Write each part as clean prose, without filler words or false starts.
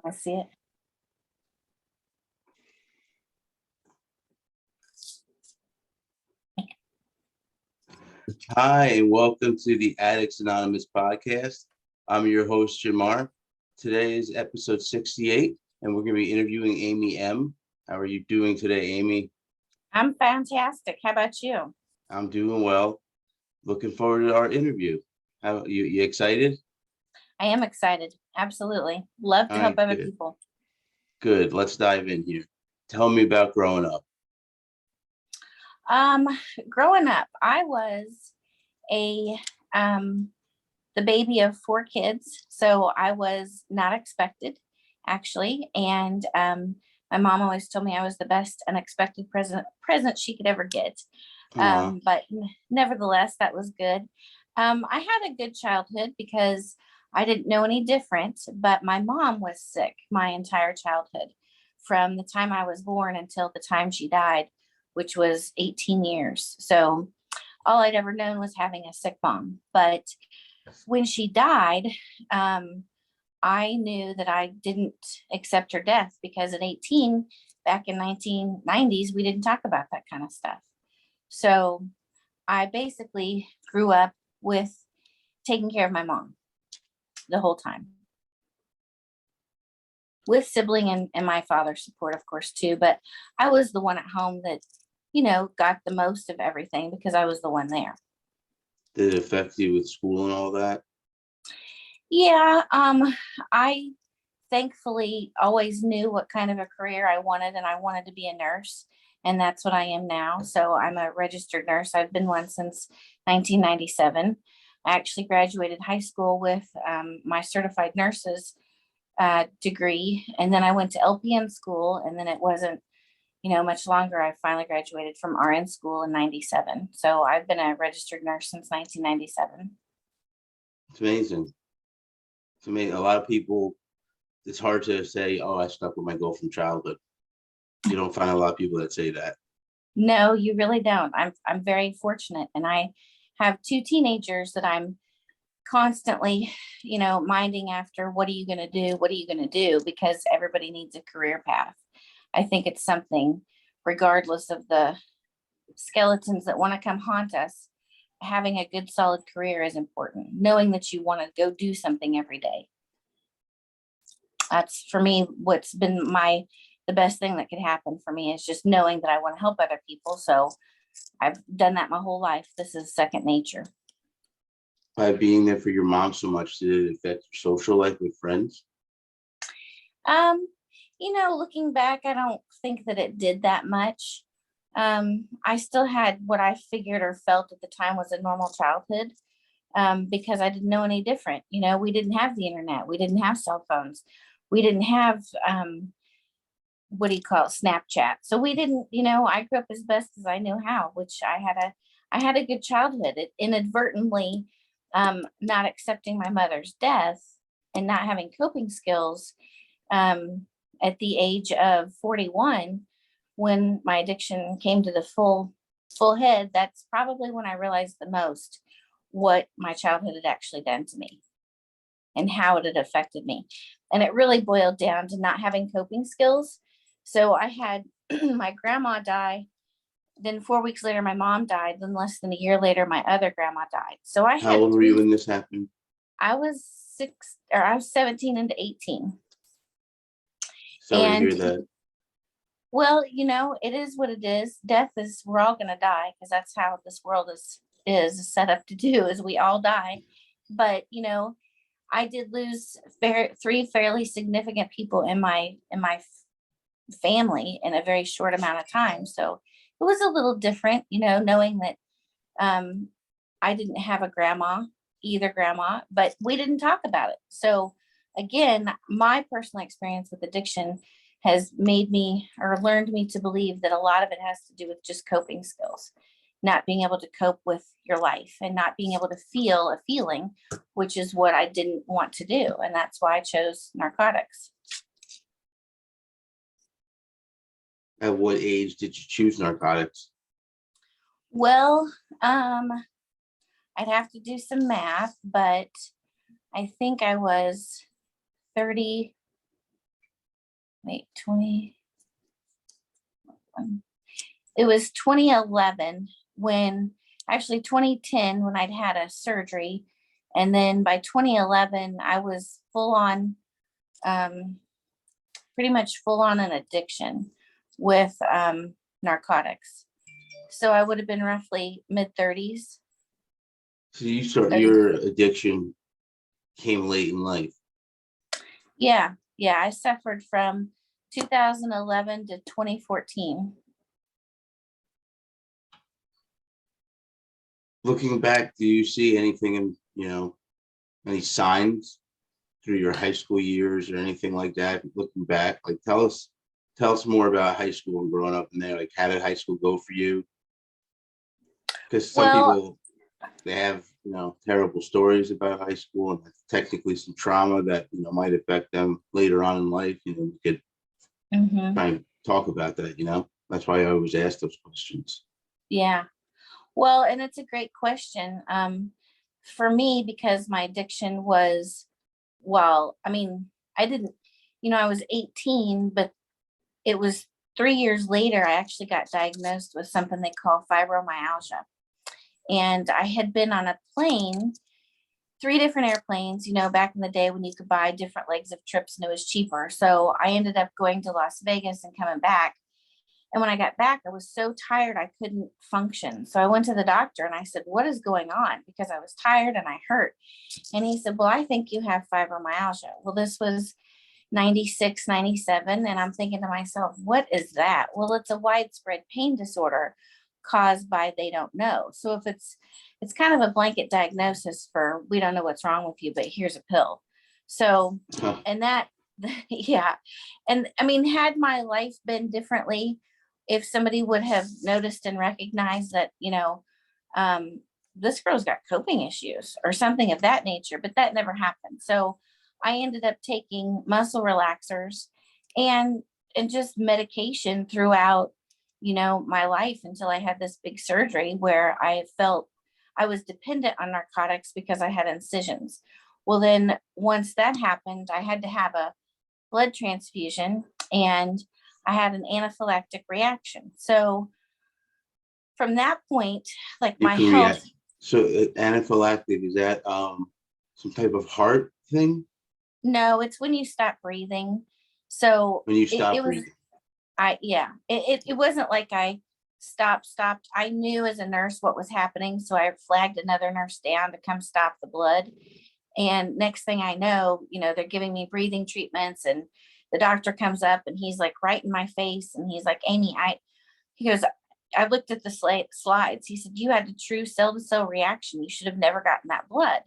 I see it. Hi, and welcome to the Addicts Anonymous podcast. I'm your host, Jamar. Today is episode 68, and we're going to be interviewing Amy M. How are you doing today, Amy? I'm fantastic. How about you? I'm doing well. Looking forward to our interview. How you excited? I am excited. Absolutely. Love to All help right, other good. people. Good. Let's dive in here. Tell me about growing up. Growing up, I was a the baby of 4 kids, so I was not expected, actually. And my mom always told me I was the best unexpected present she could ever get. But nevertheless, that was good. I had a good childhood because I didn't know any different, but my mom was sick my entire childhood, from the time I was born until the time she died, which was 18 years. So all I'd ever known was having a sick mom. But when she died, I knew that I didn't accept her death because at 18, back in 1990s, we didn't talk about that kind of stuff. So I basically grew up with taking care of my mom the whole time, with sibling and my father's support, of course, too. But I was the one at home that, got the most of everything because I was the one there. Did it affect you with school and all that? Yeah, I thankfully always knew what kind of a career I wanted, and I wanted to be a nurse, and that's what I am now. So I'm a registered nurse. I've been one since 1997. I actually graduated high school with my certified nurses degree, and then I went to LPN school, and then it wasn't, much longer. I finally graduated from RN school in 97. So I've been a registered nurse since 1997. It's amazing. It's amazing. A lot of people, it's hard to say, oh, I stuck with my goal from childhood. You don't find a lot of people that say that. No, you really don't. I'm very fortunate, and I have 2 teenagers that I'm constantly, minding after. What are you going to do? What are you going to do? Because everybody needs a career path. I think it's something, regardless of the skeletons that want to come haunt us, having a good solid career is important. Knowing that you want to go do something every day. That's, for me, what's been the best thing that could happen for me, is just knowing that I want to help other people. So I've done that my whole life. This is second nature. By being there for your mom so much, did it affect your social life with friends? Looking back, I don't think that it did that much. I still had what I figured or felt at the time was a normal childhood, because I didn't know any different. We didn't have the internet. We didn't have cell phones. We didn't have, what do you call it, Snapchat. So we didn't, I grew up as best as I knew how, which I had a good childhood. It inadvertently, not accepting my mother's death and not having coping skills, at the age of 41, when my addiction came to the full head. That's probably when I realized the most what my childhood had actually done to me and how it had affected me. And it really boiled down to not having coping skills. So I had my grandma die. Then 4 weeks later, my mom died. Then less than a year later, my other grandma died. So I How had old were you when this happened? I was 17 into 18. Sorry to And hear that. well, it is what it is. Death is, we're all going to die, because that's how this world is set up to do, is we all die. But, I did lose 3 fairly significant people in my family in a very short amount of time. So it was a little different, knowing that I didn't have either grandma, but we didn't talk about it. So again, my personal experience with addiction has made me, or learned me to believe that a lot of it has to do with just coping skills, not being able to cope with your life and not being able to feel a feeling, which is what I didn't want to do. And that's why I chose narcotics. At what age did you choose narcotics? Well, I'd have to do some math, but I think I was 30, wait, 20, it was 2011 when, actually 2010 when I'd had a surgery. And then by 2011, I was full on, pretty much full on an addiction with narcotics. So I would have been roughly mid 30s. So your addiction came late in life. Yeah. I suffered from 2011 to 2014. Looking back, do you see anything in, any signs through your high school years or anything like that? Looking back, like tell us more about high school and growing up in there. Like, how did high school go for you? Because some people, they have, terrible stories about high school and technically some trauma that, might affect them later on in life. We could try and talk about that. That's why I always ask those questions. Yeah. Well, and it's a great question. For me, because my addiction was, I didn't, I was 18, but it was 3 years later, I actually got diagnosed with something they call fibromyalgia. And I had been on a plane, 3 different airplanes, back in the day when you could buy different legs of trips and it was cheaper. So I ended up going to Las Vegas and coming back. And when I got back, I was so tired, I couldn't function. So I went to the doctor and I said, what is going on? Because I was tired and I hurt. And he said, well, I think you have fibromyalgia. Well, this was 96, 97. And I'm thinking to myself, what is that? Well, it's a widespread pain disorder caused by they don't know. So if it's kind of a blanket diagnosis for, we don't know what's wrong with you, but here's a pill. So, and that, yeah. And I mean, had my life been differently, if somebody would have noticed and recognized that, this girl's got coping issues or something of that nature, but that never happened. So I ended up taking muscle relaxers and just medication throughout, my life until I had this big surgery where I felt I was dependent on narcotics because I had incisions. Well, then once that happened, I had to have a blood transfusion and I had an anaphylactic reaction. So from that point, like my health. So anaphylactic, is that some type of heart thing? No, it's when you stop breathing. So when you stop breathing. It wasn't like I stopped. I knew as a nurse what was happening. So I flagged another nurse down to come stop the blood. And next thing I know, they're giving me breathing treatments and the doctor comes up and he's like right in my face. And he's like, Amy, he goes, I looked at the slides. He said, you had a true cell to cell reaction. You should have never gotten that blood.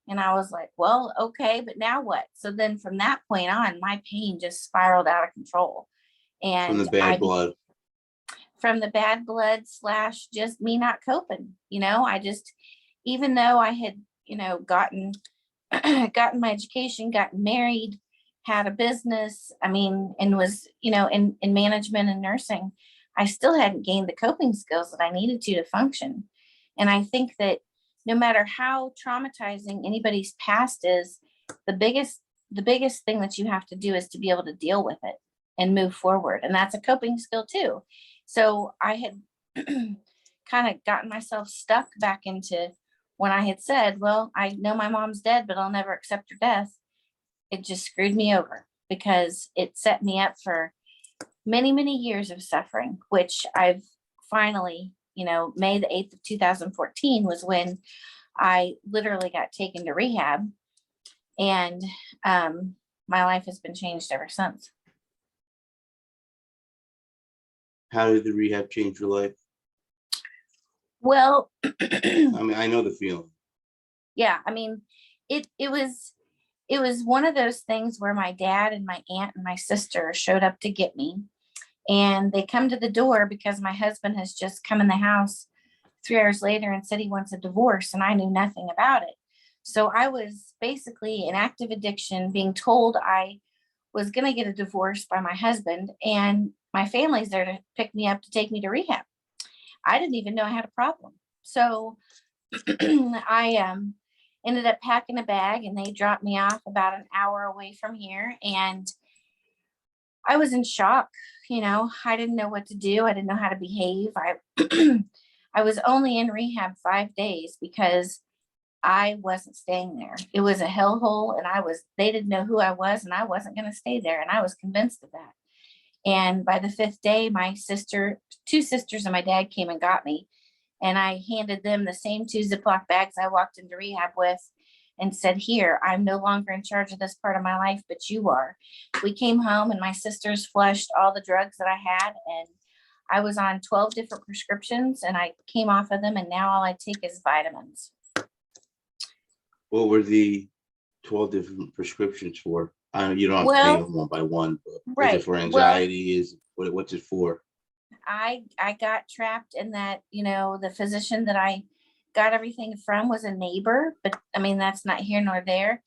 And I was like, well, okay, but now what? So then from that point on, my pain just spiraled out of control. And from the bad blood. From the bad blood / just me not coping. I just, even though I had, gotten my education, gotten married, had a business, and was, in management and nursing, I still hadn't gained the coping skills that I needed to function. And I think that no matter how traumatizing anybody's past is, the biggest thing that you have to do is to be able to deal with it and move forward. And that's a coping skill too. So I had kind of gotten myself stuck back into when I had said, well, I know my mom's dead, but I'll never accept her death. It just screwed me over because it set me up for many, many years of suffering, which I've finally, May the 8th of 2014 was when I literally got taken to rehab, and my life has been changed ever since. How did the rehab change your life? Well, I know the feeling. Yeah, it was one of those things where my dad and my aunt and my sister showed up to get me. And they come to the door because my husband has just come in the house 3 hours later and said he wants a divorce, and I knew nothing about it. So I was basically in active addiction, being told I was going to get a divorce by my husband, and my family's there to pick me up to take me to rehab. I didn't even know I had a problem. So I ended up packing a bag and they dropped me off about an hour away from here. And I was in shock. I didn't know what to do. I didn't know how to behave. I was only in rehab 5 days because I wasn't staying there. It was a hellhole, and they didn't know who I was, and I wasn't going to stay there. And I was convinced of that. And by the 5th day, two sisters and my dad came and got me. And I handed them the same 2 Ziploc bags I walked into rehab with and said, here, I'm no longer in charge of this part of my life, but you are. We came home and my sisters flushed all the drugs that I had. And I was on 12 different prescriptions, and I came off of them. And now all I take is vitamins. What were the 12 different prescriptions for? I know you don't have to name them one by one, but is it for anxiety? What's it for? I got trapped in that, the physician that I got everything from was a neighbor, but I mean, that's not here nor there.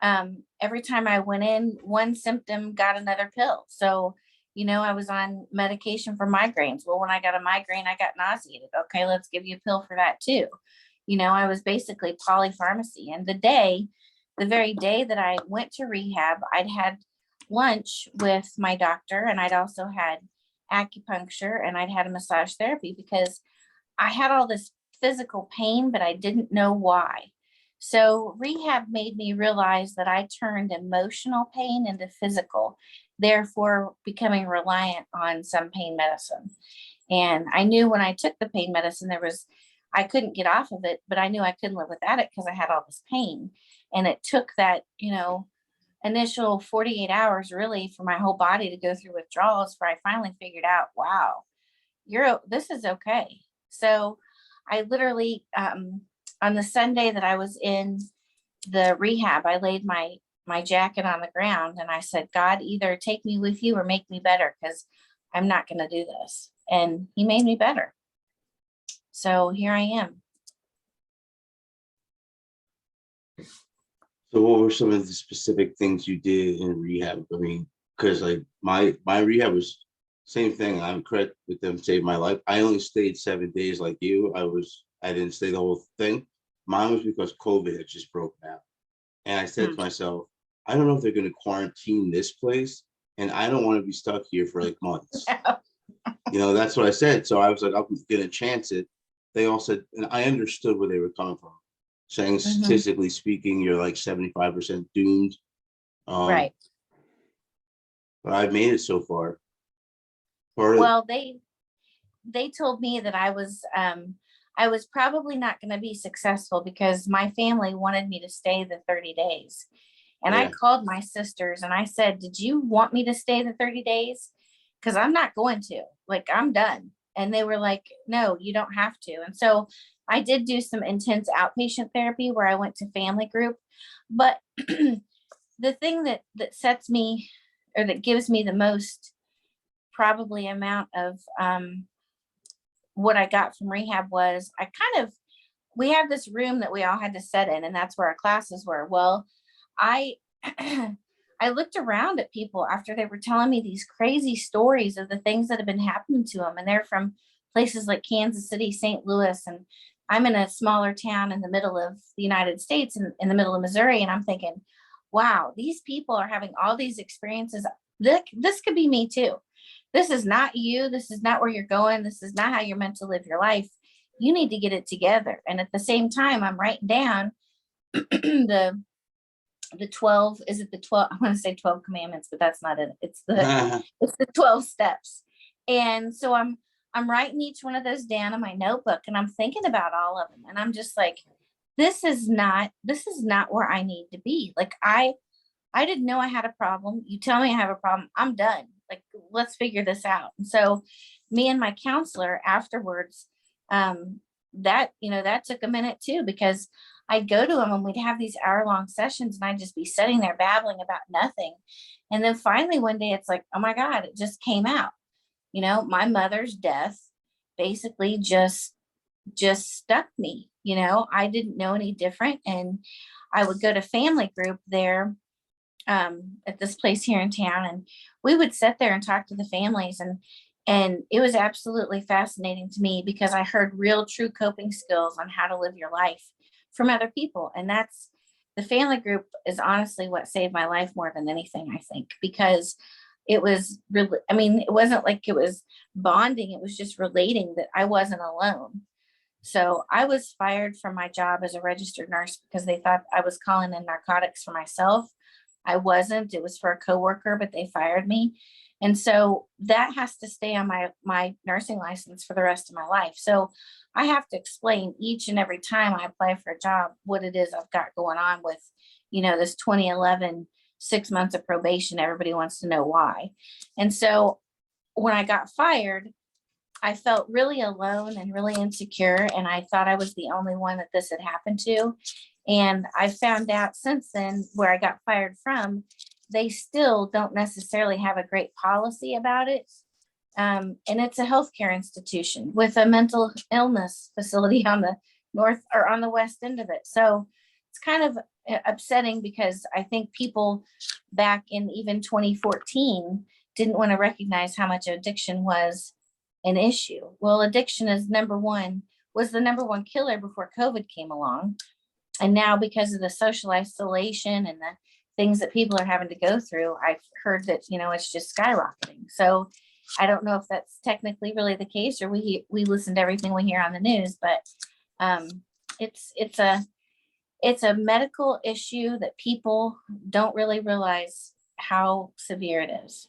Every time I went in, one symptom got another pill. So, I was on medication for migraines. Well, when I got a migraine, I got nauseated. Okay, let's give you a pill for that too. I was basically polypharmacy. And the very day that I went to rehab, I'd had lunch with my doctor, and I'd also had acupuncture, and I'd had a massage therapy because I had all this physical pain, but I didn't know why. So rehab made me realize that I turned emotional pain into physical, therefore becoming reliant on some pain medicine. And I knew when I took the pain medicine, I couldn't get off of it, but I knew I couldn't live without it because I had all this pain. And it took that, initial 48 hours really for my whole body to go through withdrawals, where I finally figured out, wow, this is okay. So I literally, on the Sunday that I was in the rehab, I laid my jacket on the ground and I said, God, either take me with you or make me better, because I'm not going to do this. And he made me better. So here I am. So what were some of the specific things you did in rehab? I mean, because like my rehab was same thing. I'm correct with them, saved my life. I only stayed 7 days like you. I didn't stay the whole thing. Mine was because COVID had just broken out. And I said to myself, I don't know if they're going to quarantine this place, and I don't want to be stuck here for like months. That's what I said. So I was like, I'm going to chance it. They all said, and I understood where they were coming from, saying statistically speaking, you're like 75% doomed. Right. But I've made it so far. Well, they told me that I was probably not going to be successful because my family wanted me to stay the 30 days. And I called my sisters and I said, did you want me to stay the 30 days? Because I'm not going to. Like, I'm done. And they were like, no, you don't have to. And so I did do some intense outpatient therapy where I went to family group. But the thing that sets me, or that gives me the most probably amount of what I got from rehab was we have this room that we all had to sit in, and that's where our classes were. Well, I I looked around at people after they were telling me these crazy stories of the things that have been happening to them. And they're from places like Kansas City, St. Louis. And I'm in a smaller town in the middle of the United States, in the middle of Missouri. And I'm thinking, wow, these people are having all these experiences. This could be me too. This is not you. This is not where you're going. This is not how you're meant to live your life. You need to get it together. And at the same time, I'm writing down the 12, is it the 12? I want to say 12 commandments, but that's not it. It's the 12 steps. And so I'm writing each one of those down in my notebook, and I'm thinking about all of them. And I'm just like, this is not where I need to be. Like, I didn't know I had a problem. You tell me I have a problem, I'm done. Like, let's figure this out. And so me and my counselor afterwards, that took a minute too, because I'd go to him and we'd have these hour-long sessions and I'd just be sitting there babbling about nothing. And then finally one day it's like, oh my God, it just came out. My mother's death basically just stuck me. I didn't know any different. And I would go to family group there at this place here in town, and we would sit there and talk to the families, and it was absolutely fascinating to me because I heard real true coping skills on how to live your life from other people. And that's the family group is honestly what saved my life more than anything, I think, because it was really, I mean, it wasn't like it was bonding. It was just relating that I wasn't alone. So I was fired from my job as a registered nurse because they thought I was calling in narcotics for myself. I wasn't. It was for a coworker, but they fired me. And so that has to stay on my nursing license for the rest of my life. So I have to explain each and every time I apply for a job what it is I've got going on with, this 2011 6 months of probation. Everybody wants to know why. And so when I got fired, I felt really alone and really insecure. And I thought I was the only one that this had happened to. And I found out since then, where I got fired from, they still don't necessarily have a great policy about it. And it's a healthcare institution with a mental illness facility on the north or on the west end of it. So it's kind of upsetting because I think people back in even 2014 didn't want to recognize how much addiction was an issue. Well, addiction was the number one killer before COVID came along. And now because of the social isolation and the things that people are having to go through, I've heard that, it's just skyrocketing. So I don't know if that's technically really the case, or we listen to everything we hear on the news, but it's a medical issue that people don't really realize how severe it is.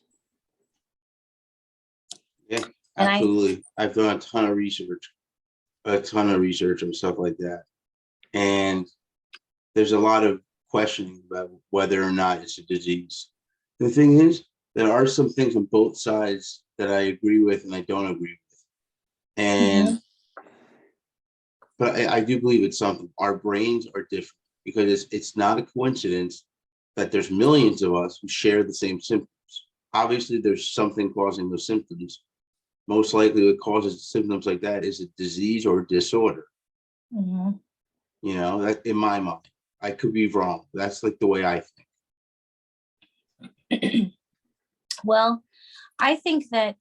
Yeah, absolutely. I've done a ton of research and stuff like that. And there's a lot of questioning about whether or not it's a disease. The thing is, there are some things on both sides that I agree with and I don't agree with. And but I do believe it's something. Our brains are different because it's not a coincidence that there's millions of us who share the same symptoms. Obviously, there's something causing those symptoms. Most likely what causes symptoms like that is a disease or a disorder. That in my mind, I could be wrong. That's like the way I think. Well, I think that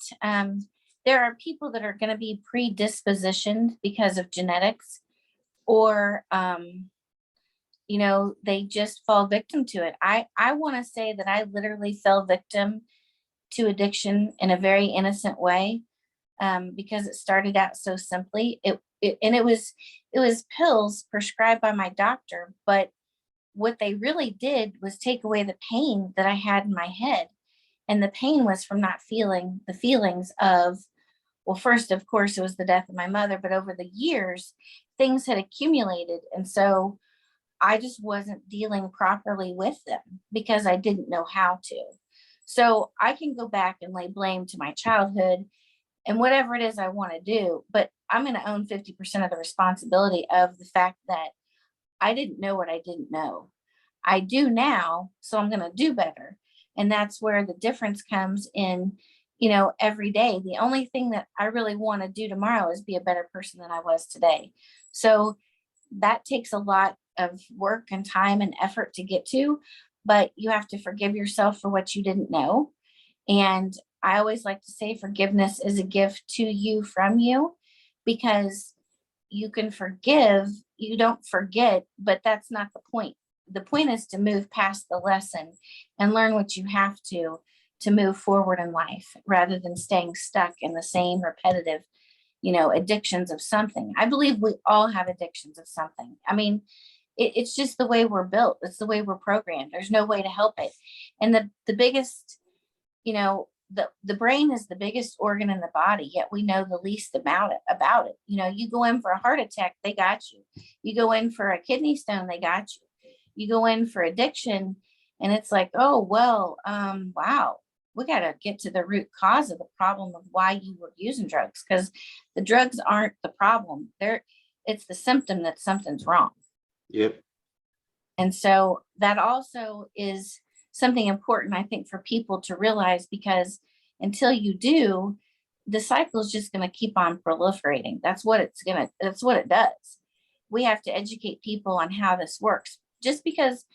there are people that are going to be predispositioned because of genetics, or they just fall victim to it. I want to say that I literally fell victim to addiction in a very innocent way, because it started out so simply. It was pills prescribed by my doctor, but what they really did was take away the pain that I had in my head. And the pain was from not feeling the feelings of, well, first, of course, it was the death of my mother, but over the years, things had accumulated. And so I just wasn't dealing properly with them because I didn't know how to. So I can go back and lay blame to my childhood and whatever it is I want to do, but I'm going to own 50% of the responsibility of the fact that I didn't know what I didn't know. I do now, so I'm going to do better. And that's where the difference comes in, every day. The only thing that I really want to do tomorrow is be a better person than I was today. So that takes a lot of work and time and effort to get to, but you have to forgive yourself for what you didn't know. And I always like to say forgiveness is a gift to you from you, because you can forgive, you don't forget, but that's not the point. The point is to move past the lesson and learn what you have to move forward in life, rather than staying stuck in the same repetitive, addictions of something. I believe we all have addictions of something. I mean, it's just the way we're built. It's the way we're programmed. There's no way to help it. And the biggest, the brain is the biggest organ in the body, yet we know the least about it. You go in for a heart attack, they got you. You go in for a kidney stone, they got you. You go in for addiction, and it's like, oh, well, wow, we got to get to the root cause of the problem of why you were using drugs, because the drugs aren't the problem. It's the symptom that something's wrong. Yep. And so that also is something important, I think, for people to realize, because until you do, the cycle is just going to keep on proliferating. That's what it does. We have to educate people on how this works. Just because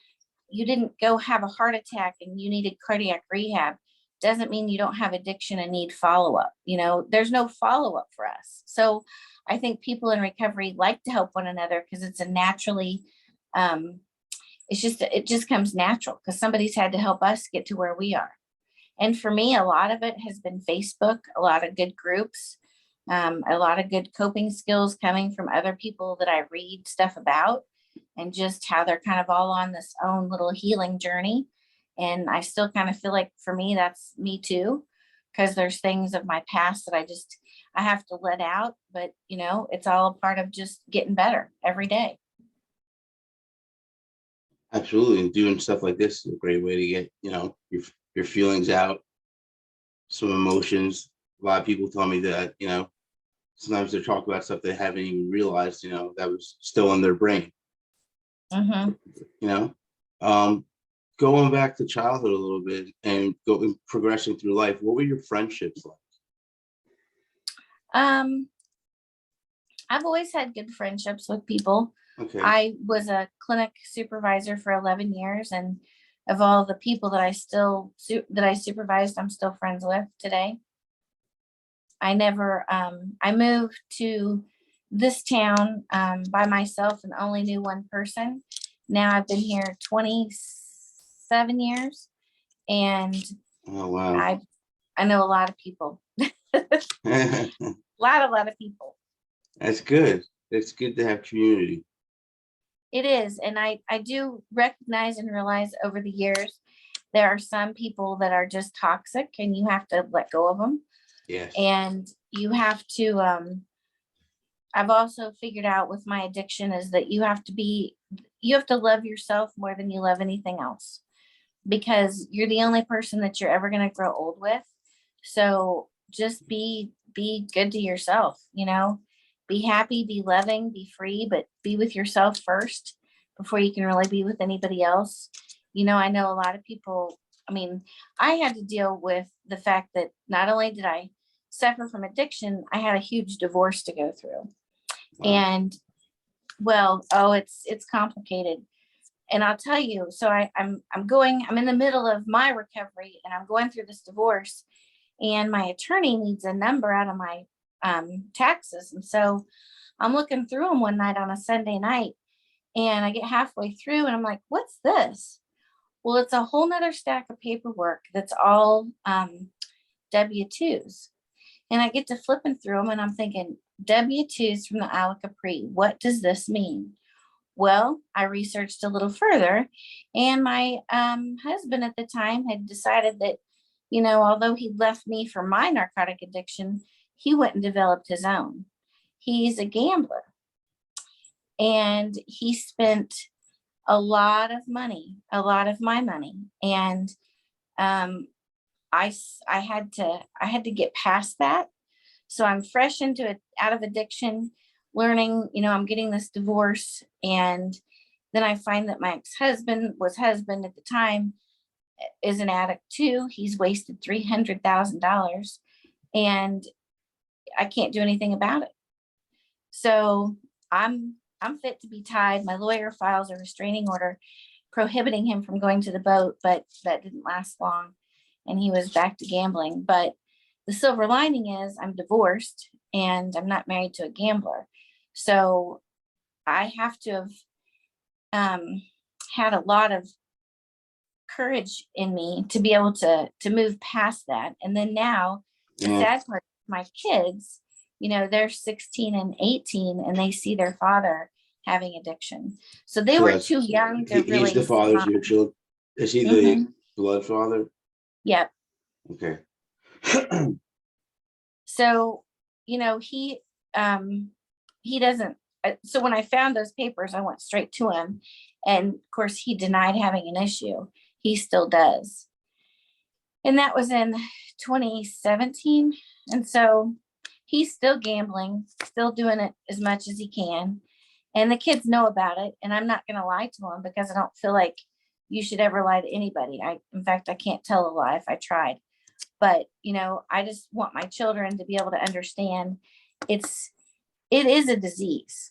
you didn't go have a heart attack and you needed cardiac rehab doesn't mean you don't have addiction and need follow-up. There's no follow-up for us. So I think people in recovery like to help one another because it's a naturally, it just comes natural because somebody's had to help us get to where we are. And for me, a lot of it has been Facebook, a lot of good groups, a lot of good coping skills coming from other people that I read stuff about, and just how they're kind of all on this own little healing journey. And I still kind of feel like for me, that's me too, because there's things of my past that I have to let out, but it's all a part of just getting better every day. Absolutely. And doing stuff like this is a great way to get, your feelings out, some emotions. A lot of people tell me that, sometimes they're talking about stuff they haven't even realized, that was still in their brain. Mm-hmm. Going back to childhood a little bit and progressing through life, what were your friendships like? I've always had good friendships with people. Okay. I was a clinic supervisor for 11 years, and of all the people that I supervised, I'm still friends with today. I moved to this town by myself and only knew one person. Now I've been here 27 years, and Oh, wow. I know a lot of people. A lot of people. That's good. It's good to have community. It is. And I do recognize and realize over the years, there are some people that are just toxic, and you have to let go of them. Yes. And you have to, I've also figured out with my addiction is that you have to love yourself more than you love anything else, because you're the only person that you're ever going to grow old with. So just be good to yourself, be happy, be loving, be free, but be with yourself first before you can really be with anybody else. I know a lot of people, I had to deal with the fact that not only did I suffer from addiction, I had a huge divorce to go through. Wow. And it's complicated. And I'll tell you, so I'm in the middle of my recovery, and I'm going through this divorce, and my attorney needs a number out of my taxes. And so I'm looking through them one night on a Sunday night, and I get halfway through and I'm like, what's this? Well, it's a whole nother stack of paperwork that's all W-2s. And I get to flipping through them, and I'm thinking, W-2s from the Isle of Capri. What does this mean? Well, I researched a little further, and my husband at the time had decided that, although he left me for my narcotic addiction, he went and developed his own. He's a gambler, and he spent a lot of money, a lot of my money. And I had to get past that. So I'm fresh out of addiction, learning, I'm getting this divorce. And then I find that my ex-husband at the time is an addict too. He's wasted $300,000, and I can't do anything about it. So I'm fit to be tied. My lawyer files a restraining order prohibiting him from going to the boat, but that didn't last long, and he was back to gambling. But the silver lining is I'm divorced, and I'm not married to a gambler. So I have to have had a lot of courage in me to be able to move past that. And then now the sad part, my kids, they're 16 and 18, and they see their father having addiction. So they were too young to really. He's the father of your children. Is he the blood father? Yep. Okay. So, he doesn't. So when I found those papers, I went straight to him, and of course he denied having an issue. He still does. And that was in 2017. And so he's still gambling, still doing it as much as he can. And the kids know about it. And I'm not going to lie to them, because I don't feel like you should ever lie to anybody. In fact, I can't tell a lie if I tried. But, I just want my children to be able to understand it is a disease,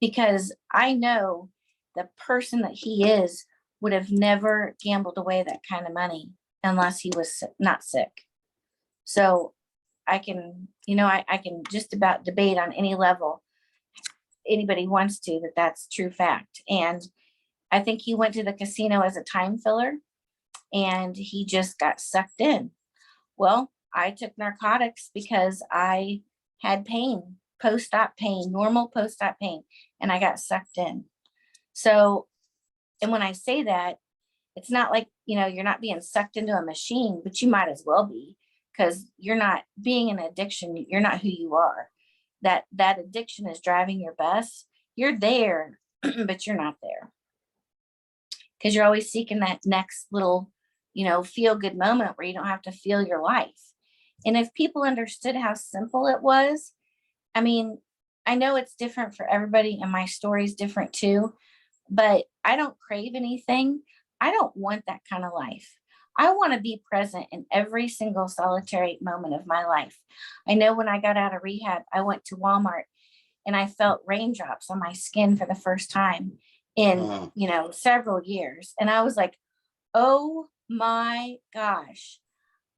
because I know the person that he is would have never gambled away that kind of money unless he was not sick. So I can, I can just about debate on any level anybody wants to that's true fact. And I think he went to the casino as a time filler, and he just got sucked in. Well, I took narcotics because I had pain, post-op pain, normal post-op pain, and I got sucked in. So, and when I say that, it's not like, you're not being sucked into a machine, but you might as well be, because you're not being an addiction. You're not who you are. That addiction is driving your bus. You're there, but you're not there, because you're always seeking that next little, feel good moment where you don't have to feel your life. And if people understood how simple it was, I mean, I know it's different for everybody and my story's different too, but I don't crave anything. I don't want that kind of life. I want to be present in every single solitary moment of my life. I know when I got out of rehab, I went to Walmart and I felt raindrops on my skin for the first time in, several years. And I was like, oh my gosh,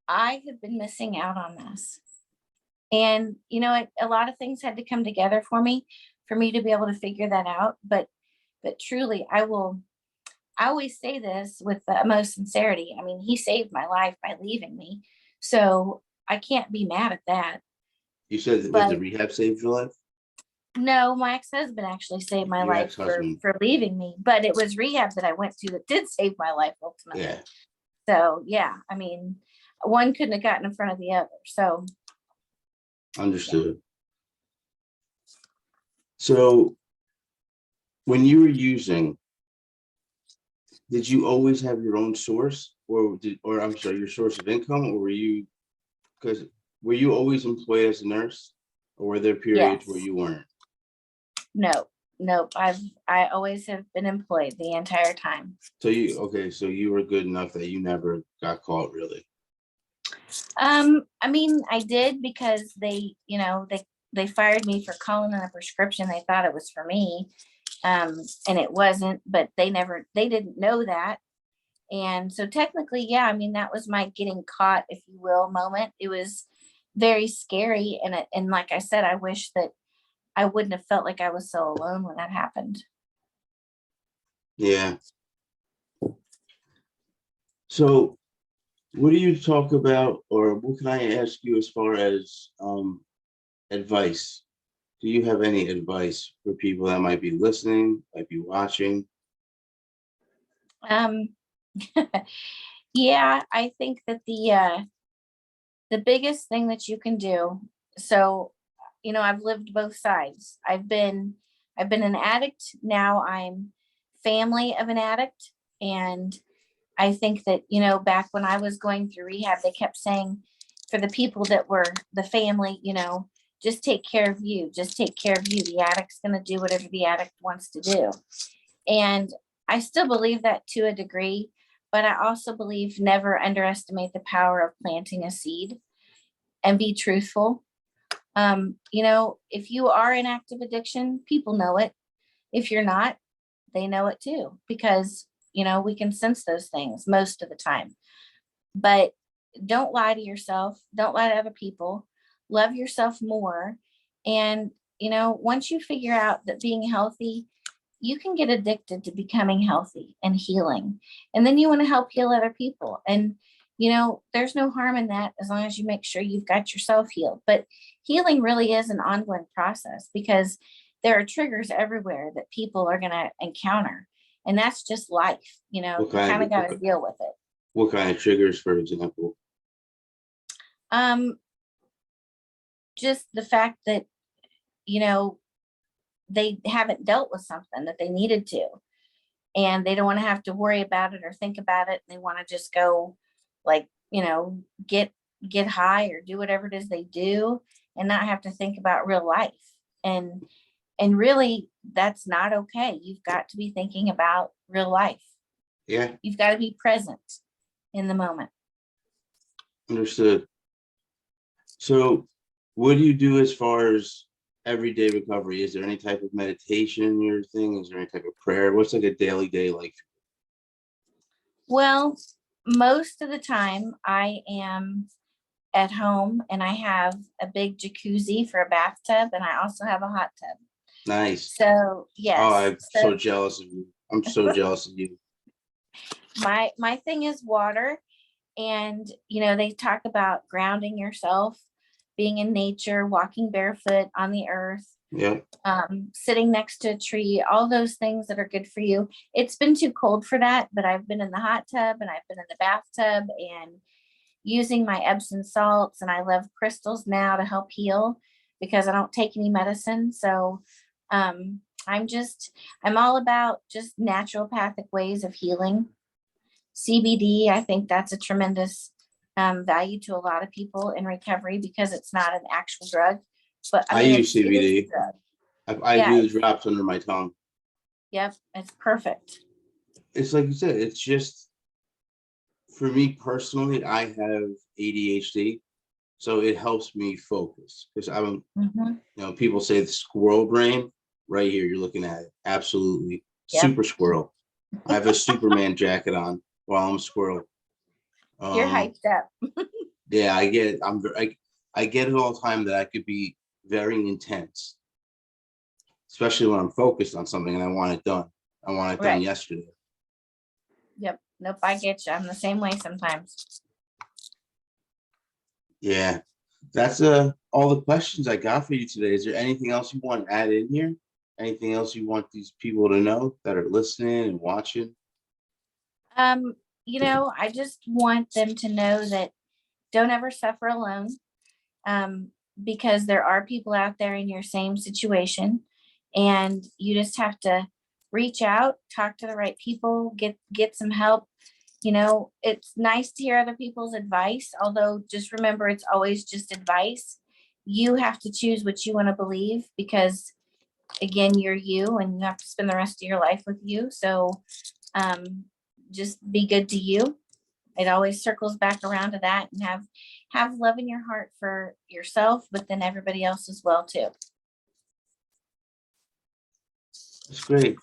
I have been missing out on this. And, a lot of things had to come together for me to be able to figure that out. But truly, I always say this with the utmost sincerity. I mean, he saved my life by leaving me. So I can't be mad at that. You said that was the rehab saved your life? No, my ex-husband actually saved my Your life ex-husband. for leaving me, but it was rehab that I went to that did save my life ultimately. Yeah. So yeah, I mean, one couldn't have gotten in front of the other. So Understood. Yeah. So when you were using, did you always have your own source, or your source of income, or were you always employed as a nurse, or were there periods where you weren't? Nope. I always have been employed the entire time. So you were good enough that you never got caught, really? I mean, I did, because they fired me for calling in a prescription. They thought it was for me. And it wasn't, but they didn't know that. And so technically, yeah, I mean, that was my getting caught, if you will, moment. It was very scary. And like I said, I wish that I wouldn't have felt like I was so alone when that happened. Yeah. So what do you talk about, or what can I ask you as far as advice? Do you have any advice for people that might be listening, might be watching? Yeah, I think that the biggest thing that you can do, so, I've lived both sides. I've been an addict. Now I'm family of an addict. And I think that, back when I was going through rehab, they kept saying, for the people that were the family, just take care of you. Just take care of you. The addict's going to do whatever the addict wants to do. And I still believe that to a degree, but I also believe never underestimate the power of planting a seed and be truthful. If you are in active addiction, people know it. If you're not, they know it too, because, we can sense those things most of the time. But don't lie to yourself. Don't lie to other people. Love yourself more. And, once you figure out that being healthy, you can get addicted to becoming healthy and healing. And then you want to help heal other people. And, there's no harm in that, as long as you make sure you've got yourself healed. But healing really is an ongoing process, because there are triggers everywhere that people are going to encounter. And that's just life. You kind of got to deal with it. What kind of triggers, for example? Just the fact that, they haven't dealt with something that they needed to, and they don't want to have to worry about it or think about it. They want to just go, like, get high or do whatever it is they do, and not have to think about real life. And really, that's not okay. You've got to be thinking about real life. Yeah. You've got to be present in the moment. Understood. So what do you do as far as everyday recovery? Is there any type of meditation in your thing? Is there any type of prayer? What's like a daily day like? Well, most of the time I am at home, and I have a big jacuzzi for a bathtub, and I also have a hot tub. Nice. So yes. Oh, I'm so jealous of you. I'm so jealous of you. My thing is water. And, they talk about grounding yourself, being in nature, walking barefoot on the earth, Yeah. sitting next to a tree, all those things that are good for you. It's been too cold for that, but I've been in the hot tub and I've been in the bathtub and using my Epsom salts, and I love crystals now to help heal because I don't take any medicine. So I'm all about just naturopathic ways of healing. CBD, I think that's a tremendous value to a lot of people in recovery because it's not an actual drug. But I I mean, use it is a CBD. drug. I Yeah, do the drops under my tongue. yep, it's perfect. It's like you said, it's just, for me personally, I have ADHD, so it helps me focus because Mhm. people say the squirrel brain. Right here, you're looking at it. Absolutely. Yep, Super squirrel. I have a Superman jacket on while I'm a squirrel. you're Um, hyped up. yeah, I get it. I get it all the time that I could be very intense, especially when I'm focused on something and I want it done. I want it done Right. yesterday. Yep. Nope, I get you. I'm the same way sometimes. Yeah, that's all the questions I got for you today. Is there anything else you want to add in here? Anything else you want these people to know that are listening and watching? Um, I just want them to know that don't ever suffer alone. Um, because there are people out there in your same situation, and you just have to reach out, talk to the right people, get some help. It's nice to hear other people's advice, although just remember it's always just advice. You have to choose what you want to believe because again, you're you and you have to spend the rest of your life with you. So just be good to you. It always circles back around to that, and have love in your heart for yourself, but then everybody else as well too. That's great.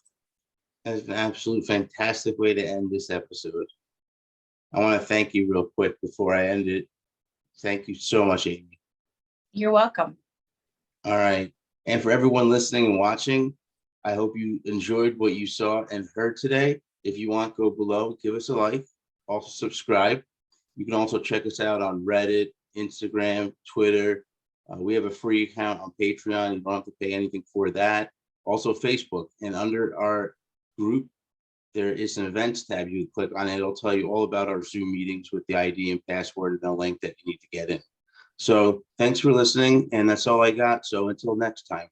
That's an absolute fantastic way to end this episode. I want to thank you real quick before I end it. Thank you so much, Amy. You're welcome. All right. And for everyone listening and watching, I hope you enjoyed what you saw and heard today. If you want, go below, give us a like, also subscribe. You can also check us out on Reddit, Instagram, Twitter. We have a free account on Patreon. You don't have to pay anything for that. Also Facebook. And under our group, there is an events tab. You click on it. It'll tell you all about our Zoom meetings with the ID and password and the link that you need to get in. So thanks for listening. And that's all I got. So until next time.